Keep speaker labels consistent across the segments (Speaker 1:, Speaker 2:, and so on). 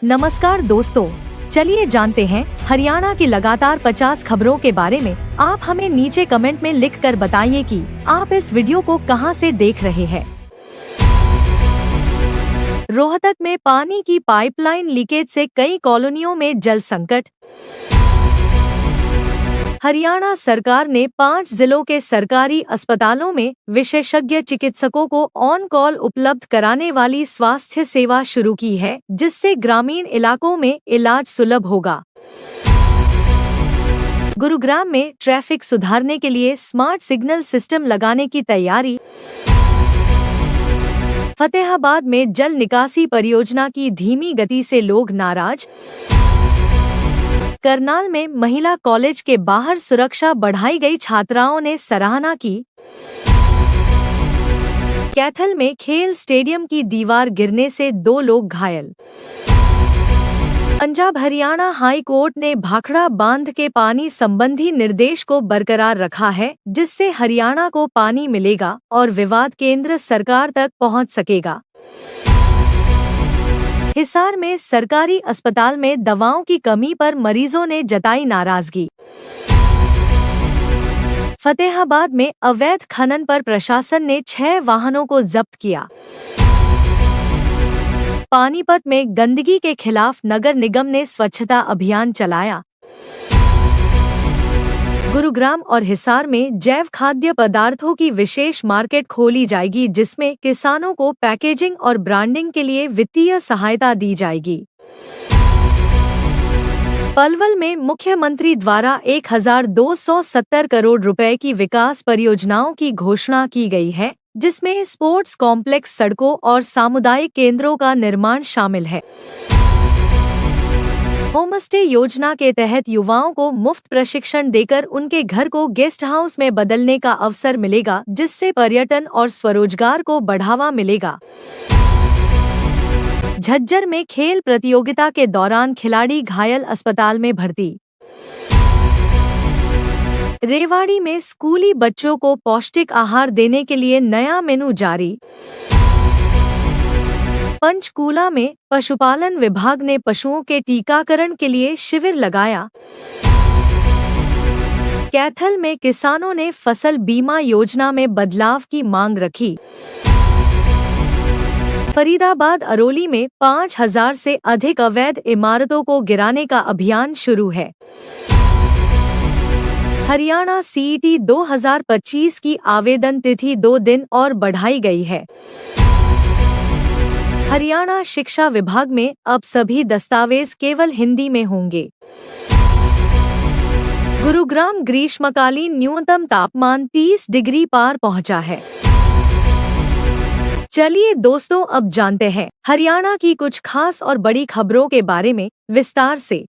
Speaker 1: नमस्कार दोस्तों, चलिए जानते हैं हरियाणा की लगातार 50 खबरों के बारे में। आप हमें नीचे कमेंट में लिख कर बताइए कि आप इस वीडियो को कहां से देख रहे हैं। रोहतक में पानी की पाइपलाइन लीकेज से कई कॉलोनियों में जल संकट। हरियाणा सरकार ने 5 जिलों के सरकारी अस्पतालों में विशेषज्ञ चिकित्सकों को ऑन कॉल उपलब्ध कराने वाली स्वास्थ्य सेवा शुरू की है, जिससे ग्रामीण इलाकों में इलाज सुलभ होगा। गुरुग्राम में ट्रैफिक सुधारने के लिए स्मार्ट सिग्नल सिस्टम लगाने की तैयारी। फतेहाबाद में जल निकासी परियोजना की धीमी गति से लोग नाराज। करनाल में महिला कॉलेज के बाहर सुरक्षा बढ़ाई गई, छात्राओं ने सराहना की। कैथल में खेल स्टेडियम की दीवार गिरने से 2 लोग घायल। पंजाब हरियाणा हाई कोर्ट ने भाखड़ा बांध के पानी संबंधी निर्देश को बरकरार रखा है, जिससे हरियाणा को पानी मिलेगा और विवाद केंद्र सरकार तक पहुंच सकेगा। हिसार में सरकारी अस्पताल में दवाओं की कमी पर मरीजों ने जताई नाराजगी। फतेहाबाद में अवैध खनन पर प्रशासन ने 6 वाहनों को जब्त किया। पानीपत में गंदगी के खिलाफ नगर निगम ने स्वच्छता अभियान चलाया। गुरुग्राम और हिसार में जैव खाद्य पदार्थों की विशेष मार्केट खोली जाएगी, जिसमें किसानों को पैकेजिंग और ब्रांडिंग के लिए वित्तीय सहायता दी जाएगी। पलवल में मुख्यमंत्री द्वारा 1270 करोड़ रुपए की विकास परियोजनाओं की घोषणा की गई है, जिसमें स्पोर्ट्स कॉम्प्लेक्स, सड़कों और सामुदायिक केंद्रों का निर्माण शामिल है। होमस्टे योजना के तहत युवाओं को मुफ्त प्रशिक्षण देकर उनके घर को गेस्ट हाउस में बदलने का अवसर मिलेगा, जिससे पर्यटन और स्वरोजगार को बढ़ावा मिलेगा। झज्जर में खेल प्रतियोगिता के दौरान खिलाड़ी घायल, अस्पताल में भर्ती। रेवाड़ी में स्कूली बच्चों को पौष्टिक आहार देने के लिए नया मेनू जारी। पंचकूला में पशुपालन विभाग ने पशुओं के टीकाकरण के लिए शिविर लगाया। कैथल में किसानों ने फसल बीमा योजना में बदलाव की मांग रखी। फरीदाबाद अरोली में 5000 से अधिक अवैध इमारतों को गिराने का अभियान शुरू है। हरियाणा सीईटी 2025 की आवेदन तिथि 2 दिन और बढ़ाई गई है। हरियाणा शिक्षा विभाग में अब सभी दस्तावेज केवल हिंदी में होंगे। गुरुग्राम ग्रीष्मकालीन न्यूनतम तापमान 30 डिग्री पार पहुंचा है। चलिए दोस्तों, अब जानते हैं हरियाणा की कुछ खास और बड़ी खबरों के बारे में विस्तार से।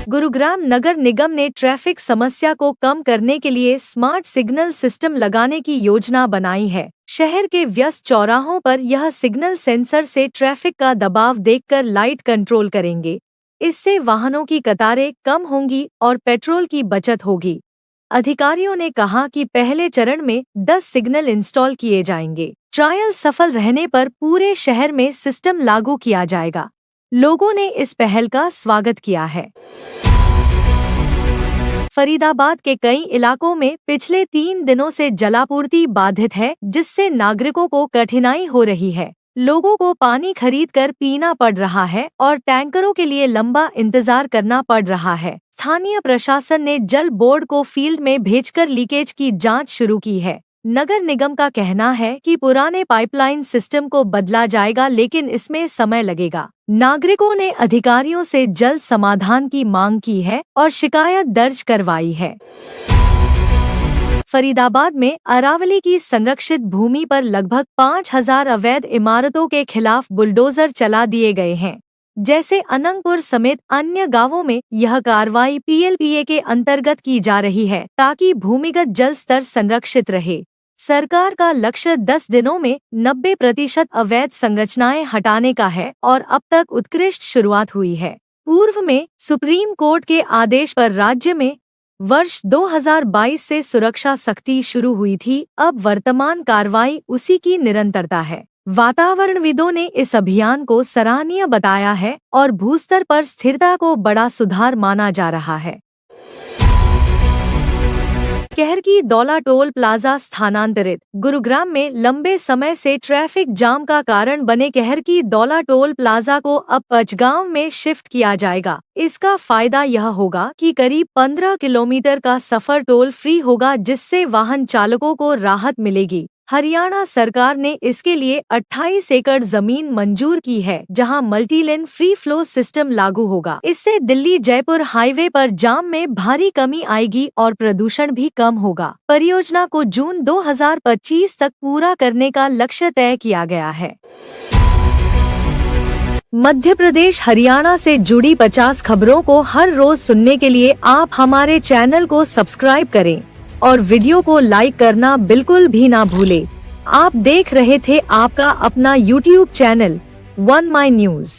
Speaker 1: गुरुग्राम नगर निगम ने ट्रैफिक समस्या को कम करने के लिए स्मार्ट सिग्नल सिस्टम लगाने की योजना बनाई है। शहर के व्यस्त चौराहों पर यह सिग्नल सेंसर से ट्रैफिक का दबाव देखकर लाइट कंट्रोल करेंगे। इससे वाहनों की कतारें कम होंगी और पेट्रोल की बचत होगी। अधिकारियों ने कहा कि पहले चरण में 10 सिग्नल इंस्टॉल किए जाएंगे। ट्रायल सफल रहने पर पूरे शहर में सिस्टम लागू किया जाएगा। लोगों ने इस पहल का स्वागत किया है। फरीदाबाद के कई इलाकों में पिछले 3 दिनों से जलापूर्ति बाधित है, जिससे नागरिकों को कठिनाई हो रही है। लोगों को पानी खरीदकर पीना पड़ रहा है और टैंकरों के लिए लंबा इंतजार करना पड़ रहा है। स्थानीय प्रशासन ने जल बोर्ड को फील्ड में भेजकर लीकेज की जांच शुरू की है। नगर निगम का कहना है कि पुराने पाइपलाइन सिस्टम को बदला जाएगा, लेकिन इसमें समय लगेगा। नागरिकों ने अधिकारियों से जल्द समाधान की मांग की है और शिकायत दर्ज करवाई है। फरीदाबाद में अरावली की संरक्षित भूमि पर लगभग 5000 अवैध इमारतों के खिलाफ बुलडोजर चला दिए गए हैं। जैसे अनंगपुर समेत अन्य गांवों में यह कार्रवाई पीएलपीए के अंतर्गत की जा रही है, ताकि भूमिगत जल स्तर संरक्षित रहे। सरकार का लक्ष्य 10 दिनों में 90% अवैध संरचनाएं हटाने का है और अब तक उत्कृष्ट शुरुआत हुई है। पूर्व में सुप्रीम कोर्ट के आदेश पर राज्य में वर्ष 2022 से सुरक्षा सख्ती शुरू हुई थी। अब वर्तमान कार्रवाई उसी की निरंतरता है। वातावरणविदों ने इस अभियान को सराहनीय बताया है और भूस्तर पर स्थिरता को बड़ा सुधार माना जा रहा है। कहर की दौला टोल प्लाजा स्थानांतरित। गुरुग्राम में लंबे समय से ट्रैफिक जाम का कारण बने कहर की दौला टोल प्लाजा को अब पचगांव में शिफ्ट किया जाएगा। इसका फायदा यह होगा कि करीब 15 किलोमीटर का सफर टोल फ्री होगा, जिससे वाहन चालकों को राहत मिलेगी। हरियाणा सरकार ने इसके लिए 28 एकड़ जमीन मंजूर की है, जहां मल्टीलेन फ्री फ्लो सिस्टम लागू होगा। इससे दिल्ली जयपुर हाईवे पर जाम में भारी कमी आएगी और प्रदूषण भी कम होगा। परियोजना को जून 2025 तक पूरा करने का लक्ष्य तय किया गया है। मध्य प्रदेश हरियाणा से जुड़ी 50 खबरों को हर रोज सुनने के लिए आप हमारे चैनल को सब्सक्राइब करें और वीडियो को लाइक करना बिल्कुल भी ना भूलें। आप देख रहे थे आपका अपना YouTube चैनल वन माई न्यूज।